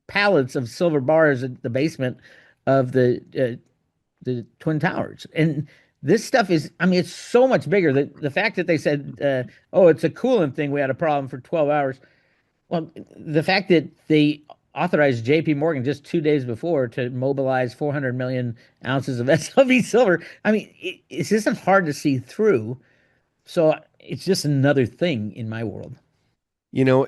pallets of silver bars at the basement of the Twin Towers. And this stuff is, I mean, it's so much bigger. The fact that they said, oh, it's a coolant thing, we had a problem for 12 hours. Well, the fact that they authorized JP Morgan just 2 days before to mobilize 400 million ounces of SLV silver, I mean, it isn't hard to see through. So it's just another thing in my world.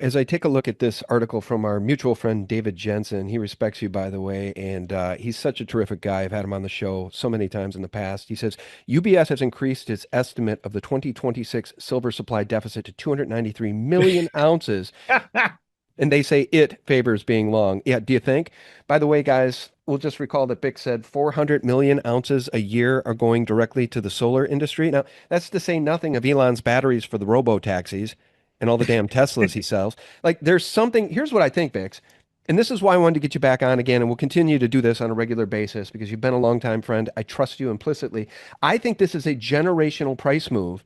As I take a look at this article from our mutual friend David Jensen, he respects you, by the way, and he's such a terrific guy. I've had him on the show so many times in the past. He says UBS has increased its estimate of the 2026 silver supply deficit to 293 million ounces. And they say it favors being long. Yeah, do you think? By the way, guys, we'll just recall that Bick said 400 million ounces a year are going directly to the solar industry. Now, that's to say nothing of Elon's batteries for the robo-taxis and all the damn Teslas he sells. Like, there's something. Here's what I think, Bix, and this is why I wanted to get you back on again, and we'll continue to do this on a regular basis because you've been a longtime friend. I trust you implicitly. I think this is a generational price move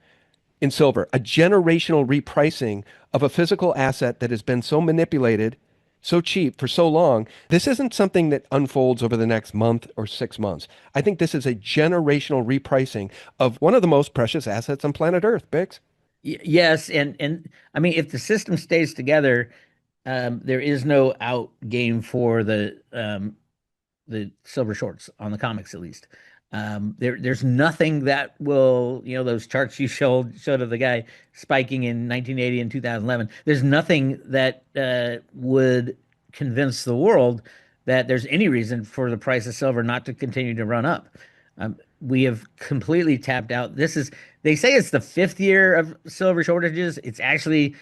in silver, a generational repricing of a physical asset that has been so manipulated, so cheap for so long. This isn't something that unfolds over the next month or 6 months. I think this is a generational repricing of one of the most precious assets on planet Earth, Bix. Yes, and I mean, if the system stays together, there is no out game for the silver shorts on the comics, at least. There's nothing that will, those charts you showed of the guy spiking in 1980 and 2011. There's nothing that would convince the world that there's any reason for the price of silver not to continue to run up. We have completely tapped out. They say it's the fifth year of silver shortages. It's actually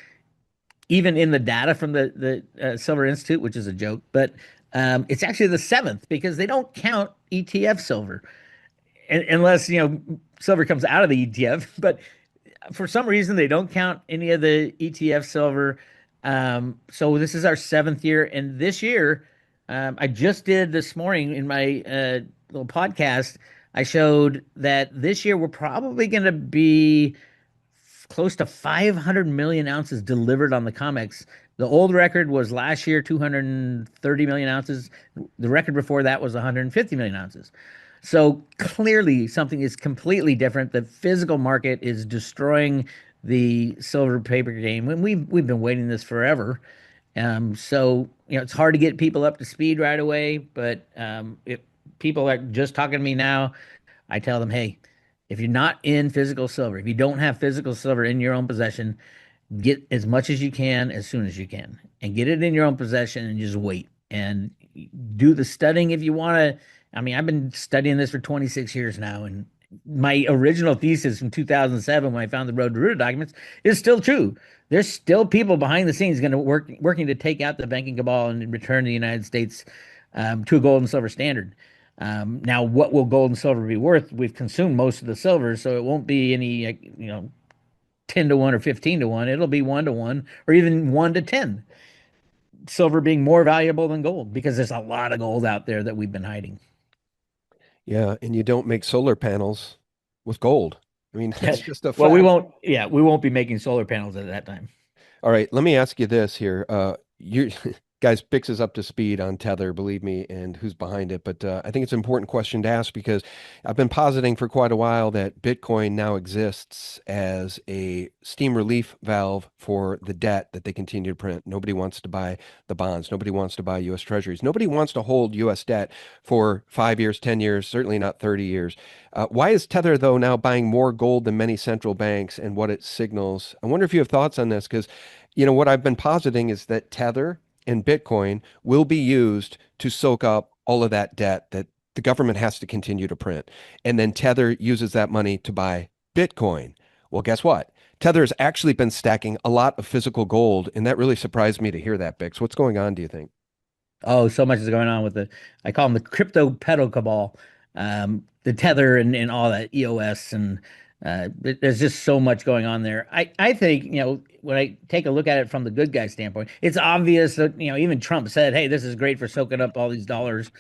even in the data from the Silver Institute, which is a joke, but it's actually the seventh because they don't count ETF silver unless, silver comes out of the ETF. But for some reason, they don't count any of the ETF silver. So this is our seventh year. And this year, I just did this morning in my little podcast, I showed that this year we're probably going to be close to 500 million ounces delivered on the COMEX. The old record was last year, 230 million ounces. The record before that was 150 million ounces. So clearly something is completely different. The physical market is destroying the silver paper game. And we've been waiting this forever. So it's hard to get people up to speed right away, but if people are just talking to me now, I tell them, hey, if you're not in physical silver, if you don't have physical silver in your own possession, get as much as you can as soon as you can and get it in your own possession and just wait and do the studying if you want to. I mean, I've been studying this for 26 years now, and my original thesis from 2007 when I found the Road to Ruta documents is still true. There's still people behind the scenes going to working to take out the banking cabal and return the United States to a gold and silver standard. Now, what will gold and silver be worth? We've consumed most of the silver, so it won't be any 10 to 1 or 15 to 1. It'll be 1 to 1 or even 1 to 10. Silver being more valuable than gold because there's a lot of gold out there that we've been hiding. Yeah, and you don't make solar panels with gold. I mean, that's just a Well, fact. we won't be making solar panels at that time. All right, let me ask you this here. You guys, Bix is up to speed on Tether, believe me, and who's behind it. But I think it's an important question to ask because I've been positing for quite a while that Bitcoin now exists as a steam relief valve for the debt that they continue to print. Nobody wants to buy the bonds. Nobody wants to buy U.S. Treasuries. Nobody wants to hold U.S. debt for 5 years, 10 years, certainly not 30 years. Why is Tether, though, now buying more gold than many central banks and what it signals? I wonder if you have thoughts on this because what I've been positing is that Tether and Bitcoin will be used to soak up all of that debt that the government has to continue to print. And then Tether uses that money to buy Bitcoin. Well, guess what? Tether has actually been stacking a lot of physical gold, and that really surprised me to hear that, Bix. What's going on, do you think? Oh, so much is going on with I call them the crypto pedal cabal, the Tether and all that EOS. And there's just so much going on there. I think, when I take a look at it from the good guy standpoint, it's obvious that, even Trump said, hey, this is great for soaking up all these dollars.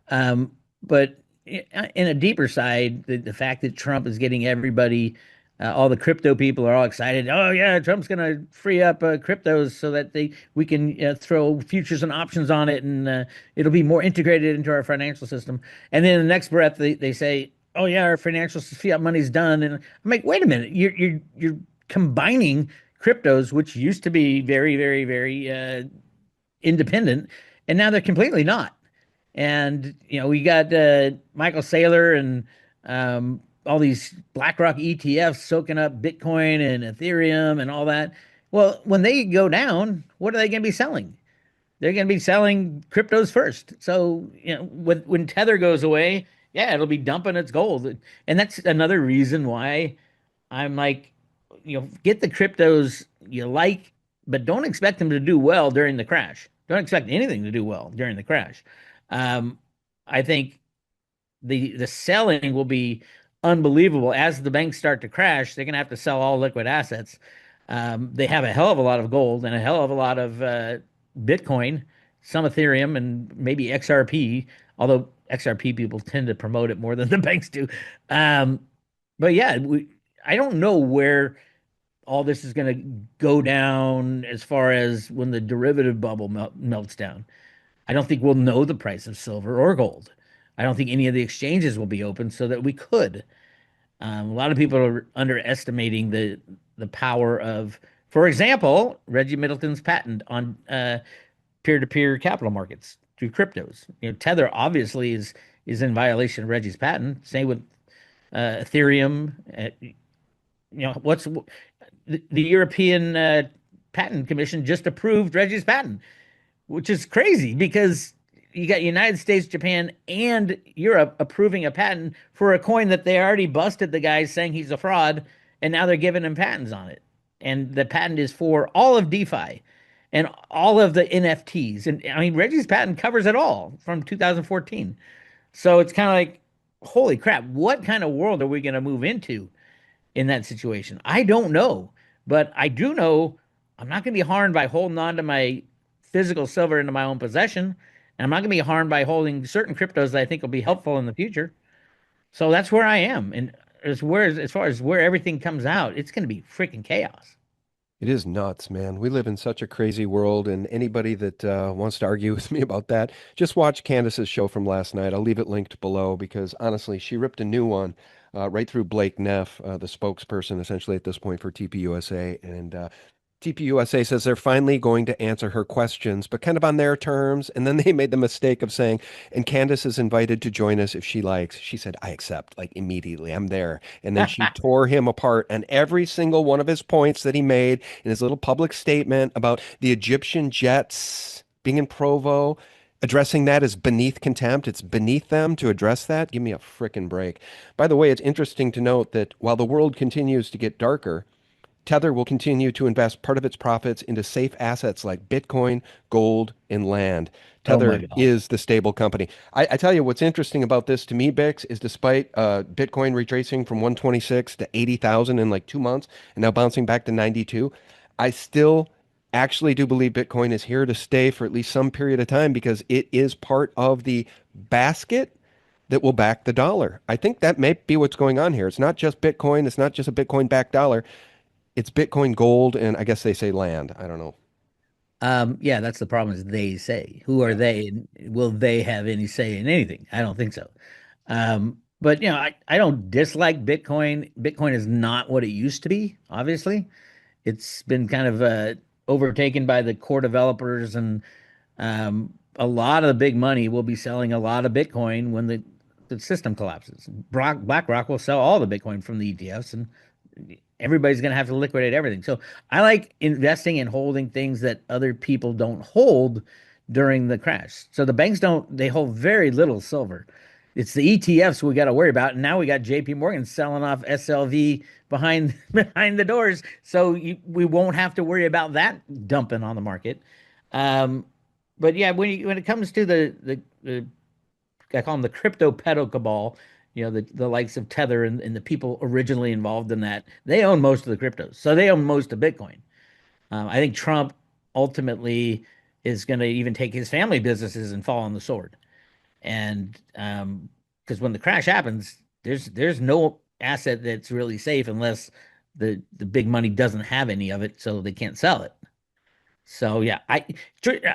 But in a deeper side, the fact that Trump is getting everybody, all the crypto people are all excited. Oh yeah, Trump's going to free up cryptos so that we can throw futures and options on it, and it'll be more integrated into our financial system. And then in the next breath, they say, oh yeah, our financial fiat money's done. And I'm like, wait a minute, you're combining cryptos, which used to be very, very, very independent, and now they're completely not. And we got Michael Saylor and all these BlackRock ETFs soaking up Bitcoin and Ethereum and all that. Well, when they go down, what are they going to be selling? They're going to be selling cryptos first. So when Tether goes away, yeah, it'll be dumping its gold, and that's another reason why I'm like, get the cryptos you like, but don't expect them to do well during the crash. Don't expect anything to do well during the crash. Um, I think the selling will be unbelievable as the banks start to crash. They're going to have to sell all liquid assets. They have a hell of a lot of gold and a hell of a lot of Bitcoin, some Ethereum, and maybe XRP. Although XRP people tend to promote it more than the banks do. Um, but yeah, I don't know where all this is going to go down as far as when the derivative bubble melts down. I don't think we'll know the price of silver or gold. I don't think any of the exchanges will be open so that we could. A lot of people are underestimating the power of, for example, Reggie Middleton's patent on peer-to-peer capital markets through cryptos. Tether obviously is in violation of Reggie's patent. Same with Ethereum. What's the European Patent Commission just approved Reggie's patent, which is crazy because you got United States, Japan, and Europe approving a patent for a coin that they already busted the guy saying he's a fraud, and now they're giving him patents on it. And the patent is for all of DeFi and all of the NFTs. And I mean, Reggie's patent covers it all from 2014. So it's kind of like, holy crap, what kind of world are we going to move into in that situation? I don't know, but I do know I'm not going to be harmed by holding on to my physical silver into my own possession. And I'm not going to be harmed by holding certain cryptos that I think will be helpful in the future. So that's where I am. And as far as where everything comes out, it's going to be freaking chaos. It is nuts, man. We live in such a crazy world, and anybody that wants to argue with me about that, just watch Candace's show from last night. I'll leave it linked below because honestly, she ripped a new one right through Blake Neff, the spokesperson essentially at this point for TPUSA, and TPUSA says they're finally going to answer her questions, but kind of on their terms. And then they made the mistake of saying, and Candace is invited to join us if she likes. She said, I accept, like immediately. I'm there. And then she tore him apart and every single one of his points that he made in his little public statement about the Egyptian jets being in Provo, addressing that as beneath contempt. It's beneath them to address that. Give me a frickin' break. By the way, it's interesting to note that while the world continues to get darker, Tether will continue to invest part of its profits into safe assets like Bitcoin, gold, and land. Oh my Tether God. is the stable company. I tell you what's interesting about this to me, Bix, is despite Bitcoin retracing from 126 to 80,000 in like 2 months and now bouncing back to 92, I still actually do believe Bitcoin is here to stay for at least some period of time because it is part of the basket that will back the dollar. I think that may be what's going on here. It's not just Bitcoin. It's not just a Bitcoin backed dollar. It's Bitcoin, gold, and I guess they say land. I don't know. Yeah, that's the problem is they say. Who are Yeah. they and will they have any say in anything? I don't think so. But I don't dislike Bitcoin. Bitcoin is not what it used to be, obviously. It's been kind of overtaken by the core developers and a lot of the big money will be selling a lot of Bitcoin when the system collapses. BlackRock will sell all the Bitcoin from the ETFs, and everybody's going to have to liquidate everything. So I like investing and holding things that other people don't hold during the crash. So the banks don't, they hold very little silver. It's the ETFs we got to worry about. And now we got JP Morgan selling off SLV behind the doors. So we won't have to worry about that dumping on the market. Um, but yeah, when it comes to the I call them the crypto pedo cabal, the likes of Tether and the people originally involved in that, they own most of the cryptos. So they own most of Bitcoin. I think Trump ultimately is going to even take his family businesses and fall on the sword. And because when the crash happens, there's no asset that's really safe unless the big money doesn't have any of it, so they can't sell it. So yeah,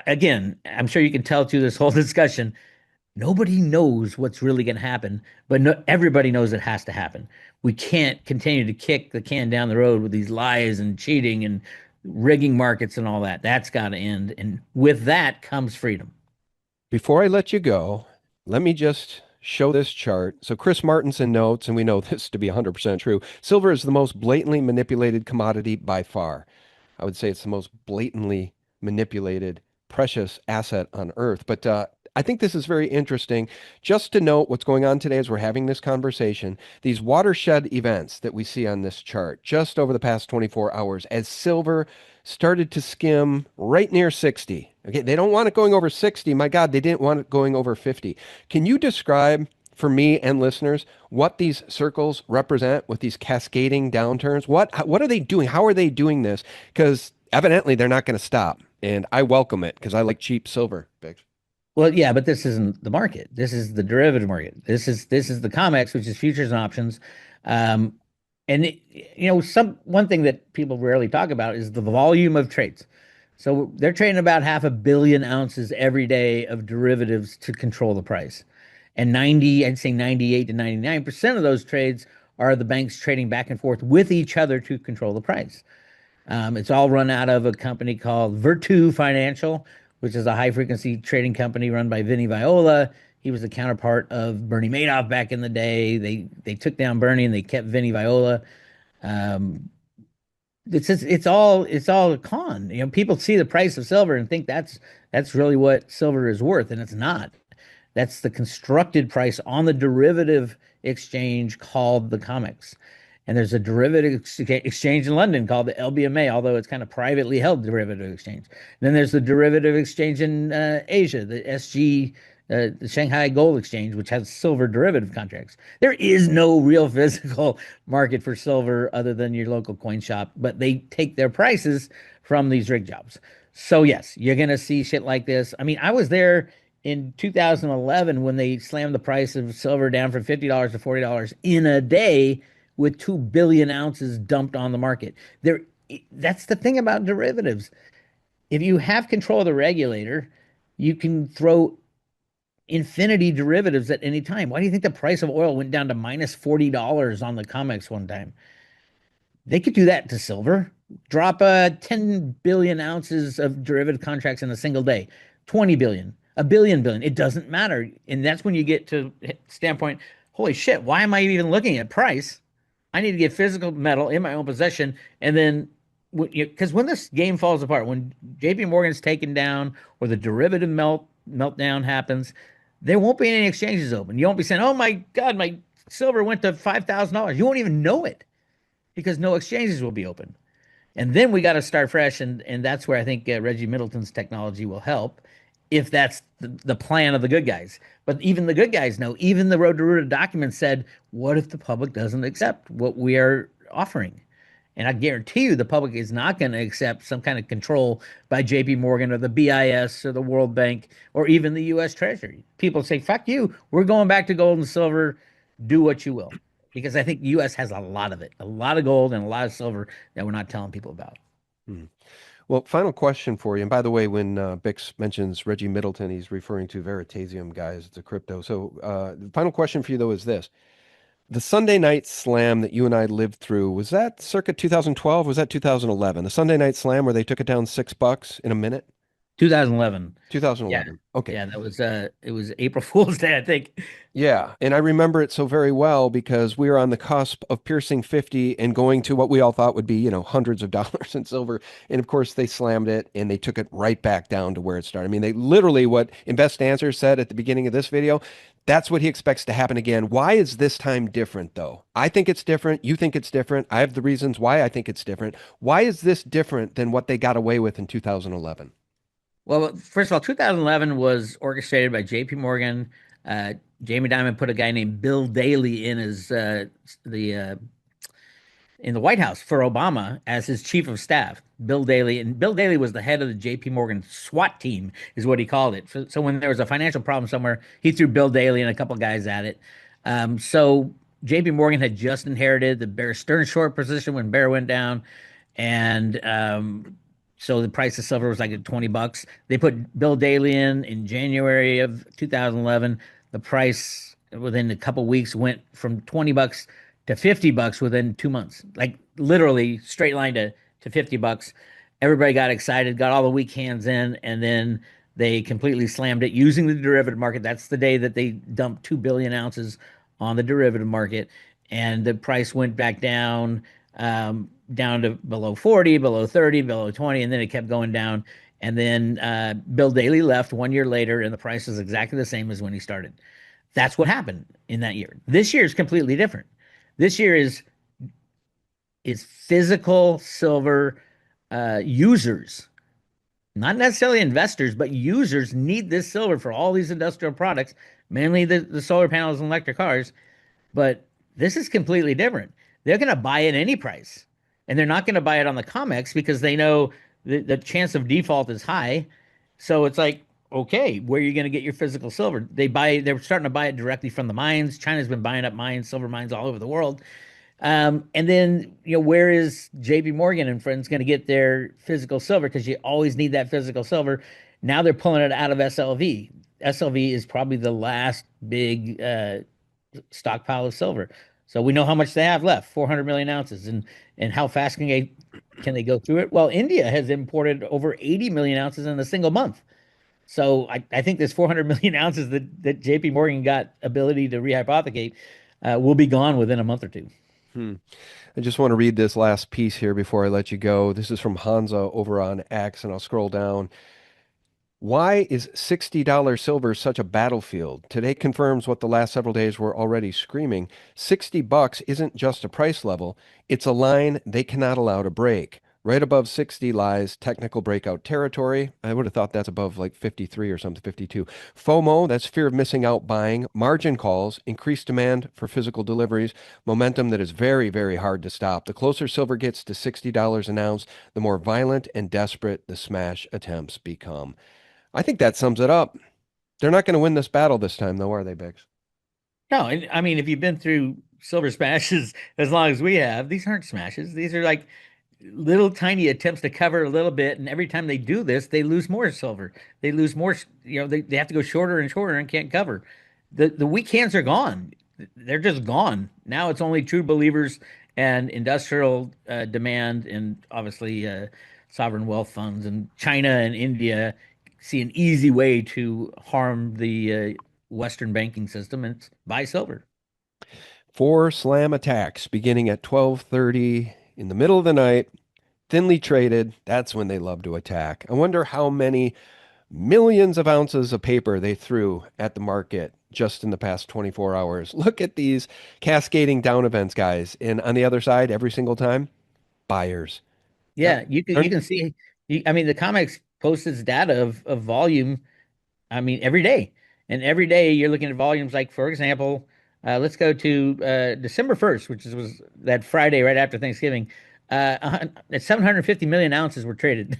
again, I'm sure you can tell through this whole discussion, nobody knows what's really going to happen, but no, everybody knows it has to happen. We can't continue to kick the can down the road with these lies and cheating and rigging markets and all that. That's got to end. And with that comes freedom. Before I let you go, let me just show this chart. So Chris Martenson notes, and we know this to be 100% true, silver is the most blatantly manipulated commodity by far. I would say it's the most blatantly manipulated precious asset on earth. But I think this is very interesting. Just to note what's going on today as we're having this conversation, these watershed events that we see on this chart just over the past 24 hours, as silver started to skim right near 60. Okay, they don't want it going over 60. My God, they didn't want it going over 50. Can you describe for me and listeners what these circles represent with these cascading downturns? What are they doing? How are they doing this? Because evidently they're not going to stop. And I welcome it because I like cheap silver. Biggs. Well, yeah, but this isn't the market. This is the derivative market. This is the COMEX, which is futures and options. Um, and some one thing that people rarely talk about is the volume of trades. So they're trading about 500,000,000 ounces every day of derivatives to control the price. And I'd say 98 to 99% of those trades are the banks trading back and forth with each other to control the price. It's all run out of a company called Virtu Financial, which is a high frequency trading company run by Vinny Viola. He was the counterpart of Bernie Madoff back in the day. They took down Bernie and they kept Vinny Viola. Um, it's all a con. People see the price of silver and think that's really what silver is worth, and it's not. That's the constructed price on the derivative exchange called the COMEX. And there's a derivative exchange in London called the LBMA, although it's kind of privately held derivative exchange. And then there's the derivative exchange in Asia, the the Shanghai Gold Exchange, which has silver derivative contracts. There is no real physical market for silver other than your local coin shop, but they take their prices from these rig jobs. So yes, you're gonna see shit like this. I mean, I was there in 2011 when they slammed the price of silver down from $50 to $40 in a day with 2 billion ounces dumped on the market. That's the thing about derivatives. If you have control of the regulator, you can throw infinity derivatives at any time. Why do you think the price of oil went down to minus $40 on the COMEX one time? They could do that to silver. Drop 10 billion ounces of derivative contracts in a single day, 20 billion, a billion. It doesn't matter. And that's when you get to standpoint, holy shit, why am I even looking at price? I need to get physical metal in my own possession. And then, because when this game falls apart, when JP Morgan's taken down or the derivative meltdown happens, there won't be any exchanges open. You won't be saying, oh my God, my silver went to $5,000. You won't even know it because no exchanges will be open. And then we got to start fresh, and that's where I think Reggie Middleton's technology will help, if that's the plan of the good guys. But even the good guys know, even the Road to Ruta document said, what if the public doesn't accept what we are offering? And I guarantee you the public is not going to accept some kind of control by JP Morgan or the BIS or the World Bank or even the US Treasury. People say, fuck you, we're going back to gold and silver, do what you will. Because I think the US has a lot of it, a lot of gold and a lot of silver that we're not telling people about. Hmm. Well, final question for you. And by the way, when Bix mentions Reggie Middleton, he's referring to Veritasium, guys. It's a crypto. So, the final question for you, though, is this. The Sunday night slam that you and I lived through, was that circa 2012? Was that 2011? The Sunday night slam where they took it down $6 in a minute? 2011. Yeah. 2011. Okay. Yeah, that was it was April Fool's Day, I think. Yeah, and I remember it so very well because we were on the cusp of piercing 50 and going to what we all thought would be, hundreds of dollars in silver. And of course, they slammed it and they took it right back down to where it started. I mean, they literally, what Invest Answer said at the beginning of this video, that's what he expects to happen again. Why is this time different, though? I think it's different. You think it's different. I have the reasons why I think it's different. Why is this different than what they got away with in 2011? Well, first of all, 2011 was orchestrated by JP Morgan. Jamie Dimon put a guy named Bill Daley in as the in the White House for Obama as his chief of staff. Bill Daley, and Bill Daley was the head of the JP Morgan SWAT team, is what he called it. So when there was a financial problem somewhere, he threw Bill Daley and a couple guys at it. So JP Morgan had just inherited the Bear Stearns short position when Bear went down, and so the price of silver was like at $20. They put Bill Daley in January of 2011. The price within a couple weeks went from $20 to $50 within 2 months. Like literally straight line to $50. Everybody got excited, got all the weak hands in, and then they completely slammed it using the derivative market. That's the day that they dumped 2 billion ounces on the derivative market, and the price went back down to below 40, below 30, below 20, and then it kept going down. And then Bill Daley left 1 year later, and the price is exactly the same as when he started. That's what happened in that year. This year is completely different. This year is physical silver users, not necessarily investors, but users need this silver for all these industrial products, mainly the solar panels and electric cars. But this is completely different. They're going to buy it any price. And they're not going to buy it on the COMEX because they know the chance of default is high. So it's like, okay, where are you going to get your physical silver? They're starting to buy it directly from the mines. China's been buying up mines, silver mines all over the world. And then, where is JP Morgan and friends going to get their physical silver? Because you always need that physical silver. Now they're pulling it out of SLV. SLV is probably the last big stockpile of silver. So we know how much they have left, 400 million ounces. And how fast can they go through it? Well, India has imported over 80 million ounces in a single month. So I think this 400 million ounces that JP Morgan got ability to rehypothecate will be gone within a month or two. I just want to read this last piece here before I let you go. This is from Hansa over on X, and I'll scroll down. Why is $60 silver such a battlefield? Today confirms what the last several days were already screaming. $60 isn't just a price level, it's a line they cannot allow to break. Right above 60 lies technical breakout territory. I would have thought that's above like 53 or something, 52. FOMO, that's fear of missing out buying. Margin calls, increased demand for physical deliveries. Momentum that is very, very hard to stop. The closer silver gets to $60 an ounce, the more violent and desperate the smash attempts become. I think that sums it up. They're not going to win this battle this time, though, are they, Biggs? No, I mean, if you've been through silver smashes as long as we have, these aren't smashes. These are like little tiny attempts to cover a little bit, and every time they do this, they lose more silver. They lose more, they have to go shorter and shorter and can't cover. The weak hands are gone. They're just gone. Now it's only true believers and industrial demand, and obviously sovereign wealth funds, and China and India see an easy way to harm the Western banking system, and it's buy silver. Four slam attacks beginning at 12:30 in the middle of the night, thinly traded. That's when they love to attack. I wonder how many millions of ounces of paper they threw at the market just in the past 24 hours. Look at these cascading down events, guys. And on the other side, every single time, buyers. That Yeah, you can see. I mean, the comics posts its data of volume. I mean, every day. And every day you're looking at volumes like, for example, let's go to December 1st, which was that Friday right after Thanksgiving. 750 million ounces were traded.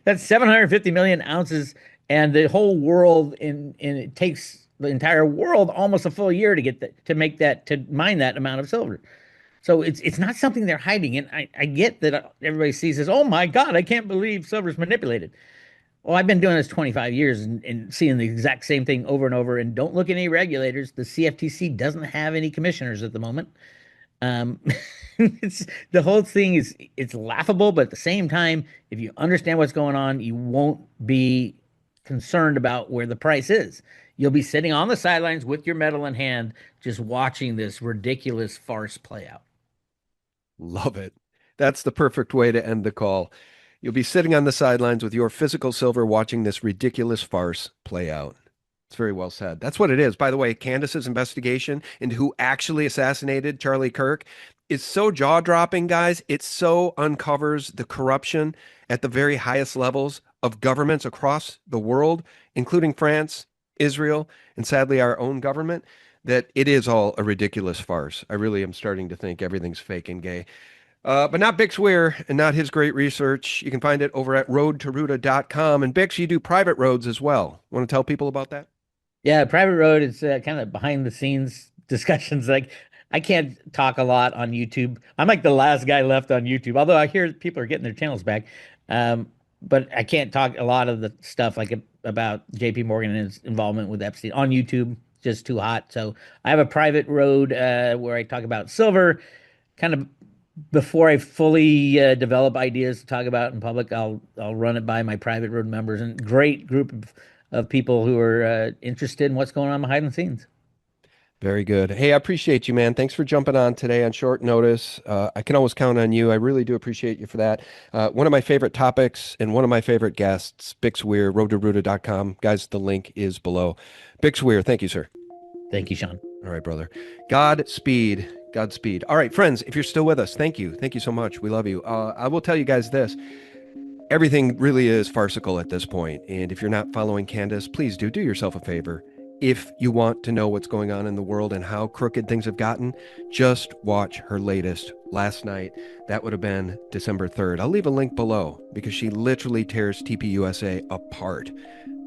That's 750 million ounces, and the whole world in it takes the entire world almost a full year to get that to make that to mine that amount of silver. So it's not something they're hiding. And I get that everybody sees this, oh my God, I can't believe silver's manipulated. Well, I've been doing this 25 years and seeing the exact same thing over and over. And don't look at any regulators. The CFTC doesn't have any commissioners at the moment. Um, it's the whole thing is it's laughable, but at the same time, if you understand what's going on, you won't be concerned about where the price is. You'll be sitting on the sidelines with your medal in hand, just watching this ridiculous farce play out. Love it. That's the perfect way to end the call. You'll be sitting on the sidelines with your physical silver watching this ridiculous farce play out. It's very well said. That's what it is. By the way, Candace's investigation into who actually assassinated Charlie Kirk is so jaw-dropping, guys. It so uncovers the corruption at the very highest levels of governments across the world, including France, Israel, and sadly our own government, that it is all a ridiculous farce. I really am starting to think everything's fake and gay. But not Bix Weir and not his great research. You can find it over at roadtoruta.com. And Bix, you do private roads as well. Want to tell people about that? Yeah, Private Road is kind of behind the scenes discussions. Like I can't talk a lot on YouTube. I'm like the last guy left on YouTube, although I hear people are getting their channels back. But I can't talk a lot of the stuff like about JP Morgan and his involvement with Epstein on YouTube. Just too hot. So I have a Private Road where I talk about silver, kind of before I fully develop ideas to talk about in public. I'll run it by my Private Road members, and great group of people who are interested in what's going on behind the scenes. Very good. Hey, I appreciate you, man. Thanks for jumping on today on short notice. I can always count on you. I really do appreciate you for that. One of my favorite topics and one of my favorite guests, Bix Weir, roadtoruta.com. Guys, the link is below. Bix Weir, thank you, sir. Thank you, Sean. All right, brother. Godspeed. Godspeed. All right, friends, if you're still with us, thank you. Thank you so much. We love you. I will tell you guys this. Everything really is farcical at this point. And if you're not following Candace, please do yourself a favor. If you want to know what's going on in the world and how crooked things have gotten, just watch her latest last night. That would have been December 3rd. I'll leave a link below because she literally tears TPUSA apart,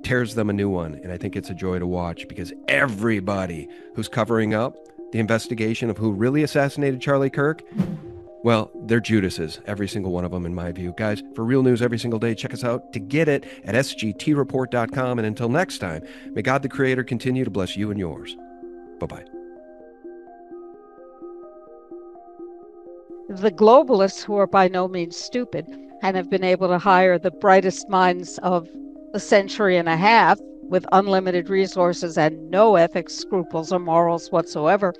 tears them a new one. And I think it's a joy to watch because everybody who's covering up the investigation of who really assassinated Charlie Kirk, well, they're Judases, every single one of them, in my view. Guys, for real news every single day, check us out to get it at sgtreport.com. And until next time, may God the Creator continue to bless you and yours. Bye-bye. The globalists, who are by no means stupid and have been able to hire the brightest minds of a century and a half with unlimited resources and no ethics, scruples, or morals whatsoever,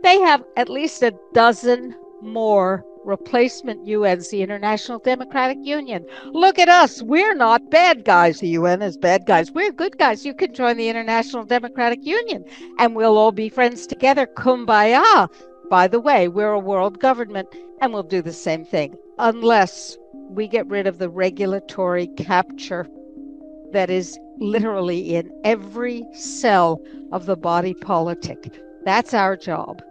they have at least a dozen more replacement UNs, the International Democratic Union. Look at us. We're not bad guys. The UN is bad guys. We're good guys. You can join the International Democratic Union and we'll all be friends together. Kumbaya. By the way, we're a world government and we'll do the same thing unless we get rid of the regulatory capture that is literally in every cell of the body politic. That's our job.